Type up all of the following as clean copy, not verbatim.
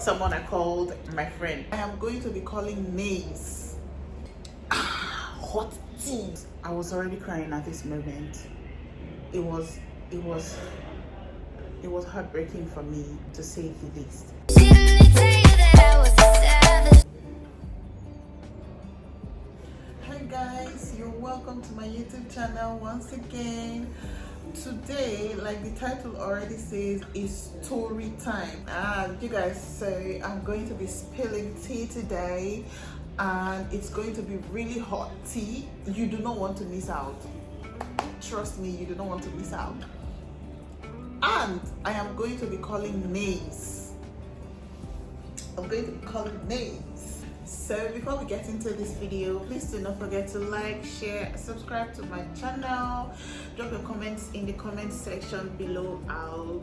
someone I called my friend. I am going to be calling names. Hot tea. I was already crying at this moment. It was heartbreaking for me, to say the least. Hi guys, you're welcome to my YouTube channel once again. Today, like the title already says, is story time. You guys say I'm going to be spilling tea today, and it's going to be really hot tea. You do not want to miss out. Trust me, you do not want to miss out. And I am going to be calling names. I'm going to be calling names. So before we get into this video, please do not forget to like, share, subscribe to my channel. Drop your comments in the comment section below. I'll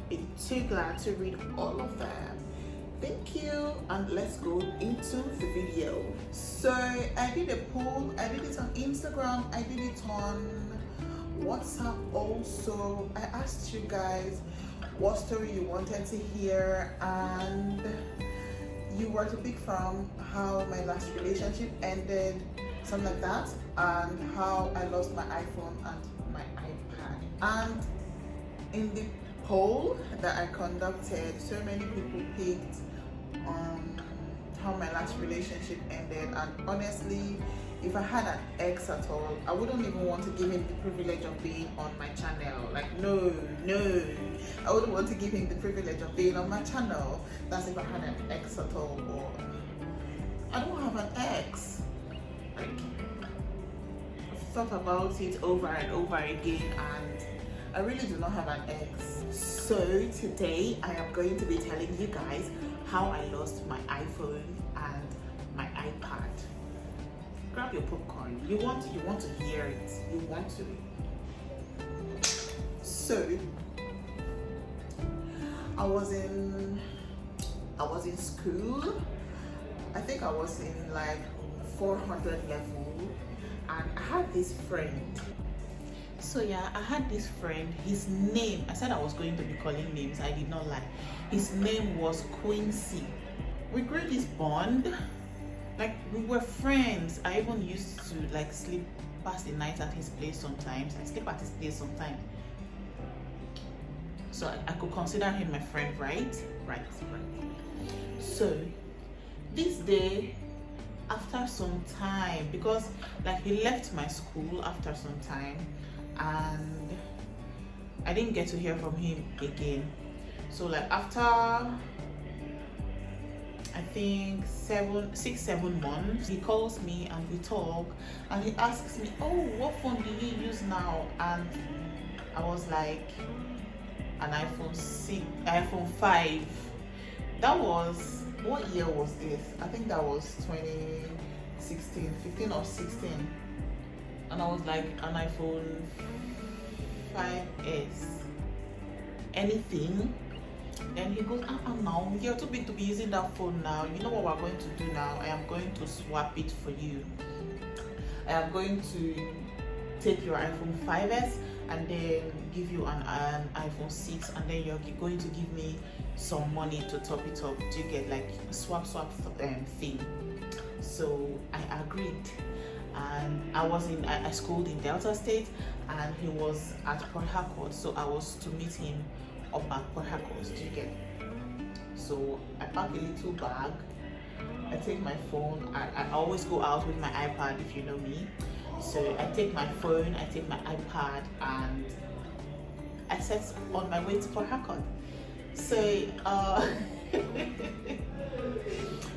be too glad to read all of them. Thank you, and let's go into the video. So I did a poll. I did it on Instagram. I did it on WhatsApp also. I asked you guys what story you wanted to hear, and you were to pick from how my last relationship ended, something like that, and how I lost my iPhone and my iPad. And in the poll that I conducted, so many people picked how my last relationship ended. And honestly, if I had an ex at all, I wouldn't even want to give him the privilege of being on my channel. Like, no, I wouldn't want to give him the privilege of being on my channel. That's if I had an ex at all. Or I don't have an ex. Like, I've thought about it over and over again, and I really do not have an ex. So today I am going to be telling you guys how I lost my iPhone and my iPad. Grab your popcorn. You want to hear it. You want to. So I was in school. I think I was in like 400 level, and I had this friend. So yeah, I had this friend. His name, I said I was going to be calling names. I did not lie. His name was Quincy. We grew this bond. Like, we were friends. I even used to like sleep past the night at his place sometimes. I sleep at his place sometimes. So I could consider him my friend, right? Right. So this day, after some time, because like he left my school after some time, and I didn't get to hear from him again. So like after I think 6-7 months, he calls me and we talk, and he asks me, oh, what phone do you use now? And I was like, an iPhone 5. That was, what year was this? I think that was 2016, 15 or 16. And I was like, an iPhone 5S. Anything? Then he goes, now you're too big to be using that phone now. You know what we're going to do now? I am going to swap it for you. I am going to take your iPhone 5S and then give you an iPhone 6, and then you're going to give me some money to top it up. Do you get, like, swap thing? So I agreed, and I schooled in Delta State, and he was at Port Harcourt, so I was to meet him up at Port Harcourt. Do you get? So I pack a little bag, I take my phone. I always go out with my iPad, if you know me. So I take my phone, I take my iPad, and I set on my way to Port Harcourt. So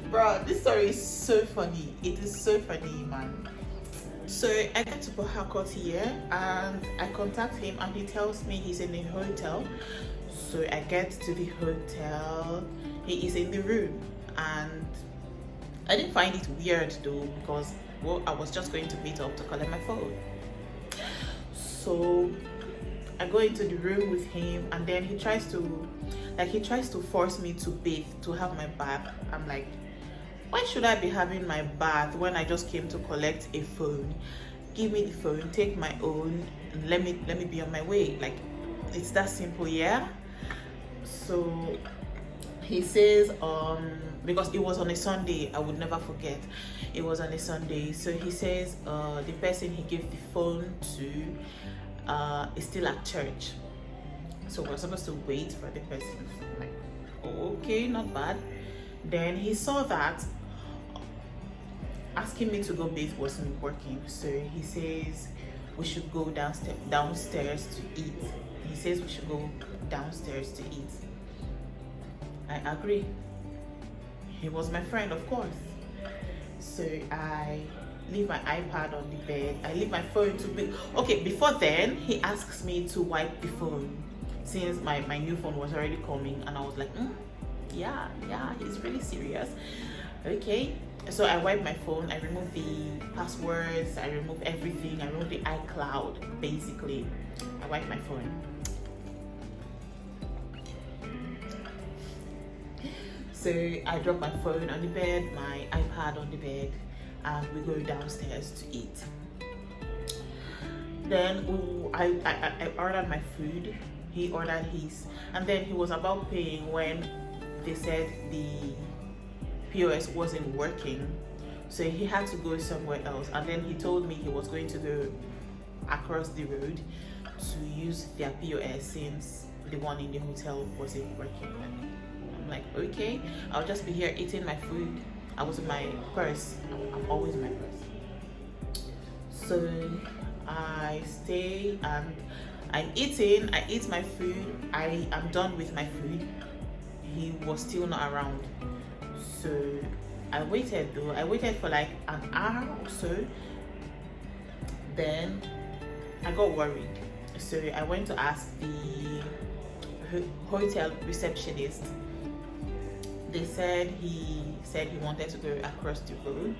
bro, this story is so funny. It is so funny, man. So I get to Port Harcourt here, and I contact him, and he tells me he's in a hotel. So I get to the hotel, he is in the room, and I didn't find it weird though, because well, I was just going to meet up to collect my phone. So I go into the room with him, and then he tries to force me to bathe, to have my bath. I'm like, why should I be having my bath when I just came to collect a phone? Give me the phone, take my own, and let me be on my way. Like, it's that simple, yeah? So he says because it was on a Sunday, I would never forget, it was on a Sunday. So he says the person he gave the phone to is still at church, so we're supposed to wait for the person. I'm like, oh, okay, not bad. Then he saw that asking me to go bathe wasn't working, so he says we should go downstairs to eat. He says we should go downstairs to eat. I agree. He was my friend, of course. So I leave my iPad on the bed. I leave my phone to be okay. Before then, he asks me to wipe the phone since my new phone was already coming, and I was like, yeah, he's really serious. Okay. So I wipe my phone, I remove the passwords, I remove everything, I remove the iCloud, basically. I wipe my phone. So I drop my phone on the bed, my iPad on the bed, and we go downstairs to eat. Then I ordered my food, he ordered his, and then he was about paying when they said the POS wasn't working, so he had to go somewhere else. And then he told me he was going to go across the road to use their POS since the one in the hotel wasn't working. I'm like, okay, I'll just be here eating my food. I was in my purse. I'm always in my purse. So I stay and I'm eating. I eat my food. I am done with my food. He was still not around. So I waited though. I waited for like an hour or so. Then I got worried. So I went to ask the hotel receptionist. They said he wanted to go across the road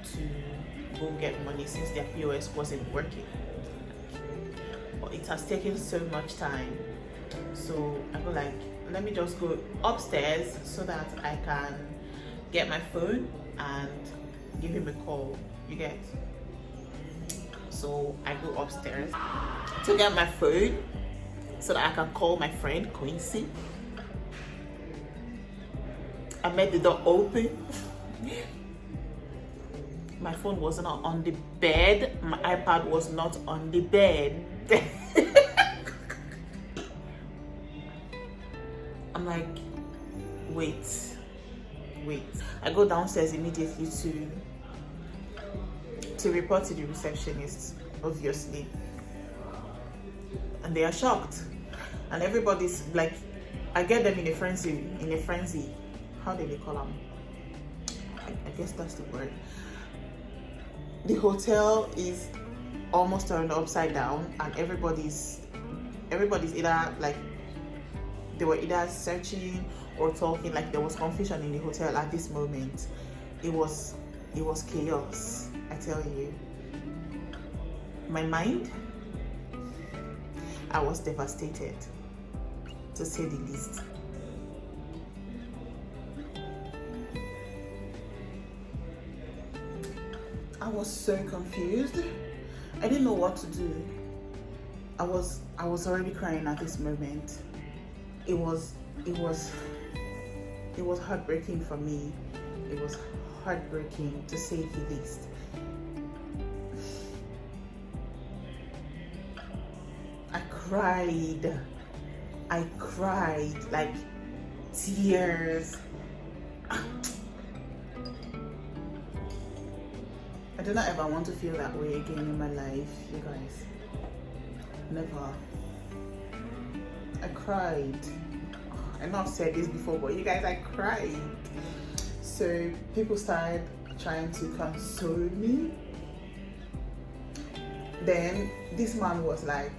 to go get money since their POS wasn't working. But it has taken so much time. So I go like, let me just go upstairs so that I can get my phone and give him a call. You get? So I go upstairs to get my phone so that I can call my friend Quincy. I made the door open. My phone was not on the bed. My iPad was not on the bed. I'm like, wait. I go downstairs immediately to report to the receptionist, obviously. And they are shocked. And everybody's like, I get them in a frenzy. How do they call them? I guess that's the word. The hotel is almost turned upside down, and everybody's either like, they were either searching or talking, like there was confusion in the hotel at this moment. It was chaos, I tell you. My mind, I was devastated, to say the least. I was so confused. I didn't know what to do. I was already crying at this moment. It was heartbreaking for me. It was heartbreaking, to say the least. I cried like tears. I do not ever want to feel that way again in my life, you guys. Never. I cried. I know I've said this before, but you guys, I cried. So people started trying to console me. Then this man was like,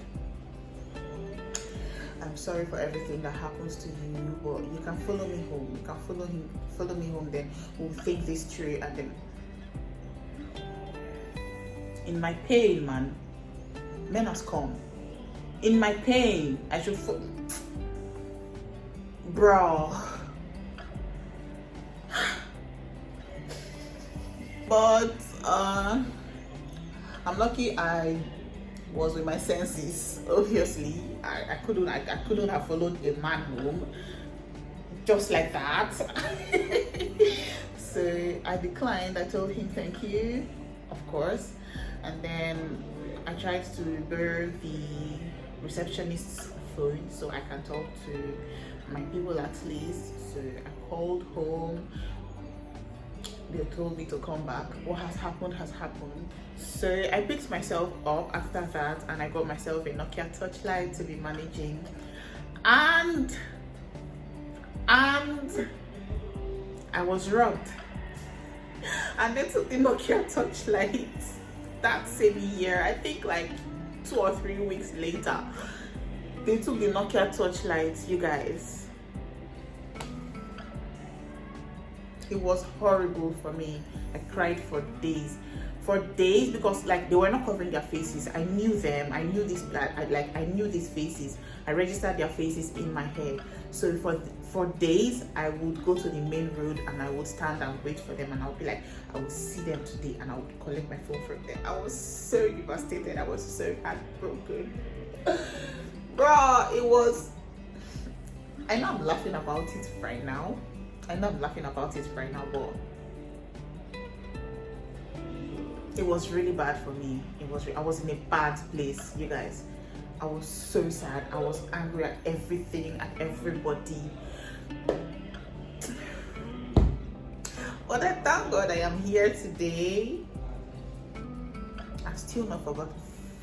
I'm sorry for everything that happens to you, but you can follow me home. You can follow me home, then we'll think this through. And then in my pain, man has come. In my pain, I should bro. But I'm lucky I was with my senses. Obviously, I couldn't have followed a man home. just like that. So I declined. I told him thank you, of course, and then I tried to borrow the receptionist's phone so I can talk to my people at least. So I called home. They told me to come back. What has happened has happened. So I picked myself up after that, and I got myself a Nokia Touchlight to be managing, and I was robbed. And they took the Nokia Touchlight that same year. I think like 2 or 3 weeks later, they took the Nokia Touchlight, you guys. It was horrible for me. I cried for days because like they were not covering their faces. I knew them. I knew this. I knew these faces. I registered their faces in my head. So for days, I would go to the main road and I would stand and wait for them, and I would be like, I would see them today, and I would collect my phone from them. I was so devastated. I was so heartbroken, bro. It was. I know I'm laughing about it right now. But it was really bad for me. I was in a bad place, you guys. I was so sad. I was angry at everything, at everybody. But I thank God I am here today. I've still not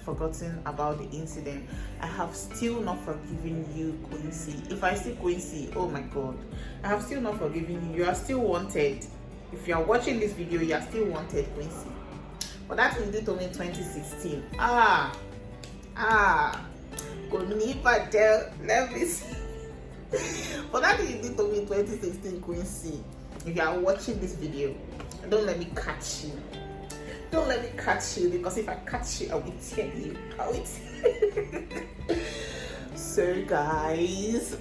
forgotten about the incident. I have still not forgiven you, Quincy. If I see Quincy, oh my God, I have still not forgiven you. You are still wanted. If you are watching this video, you are still wanted, Quincy. But that you did to me in 2016. Let me see. But that you did to me in 2016, Quincy. If you are watching this video, don't let me catch you. Don't let me catch you, because if I catch you, I will tell you. So guys,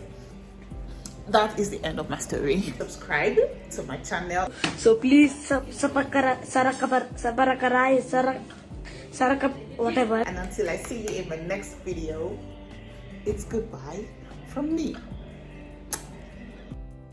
that is the end of my story. Subscribe to my channel. So please whatever. And until I see you in my next video, it's goodbye from me.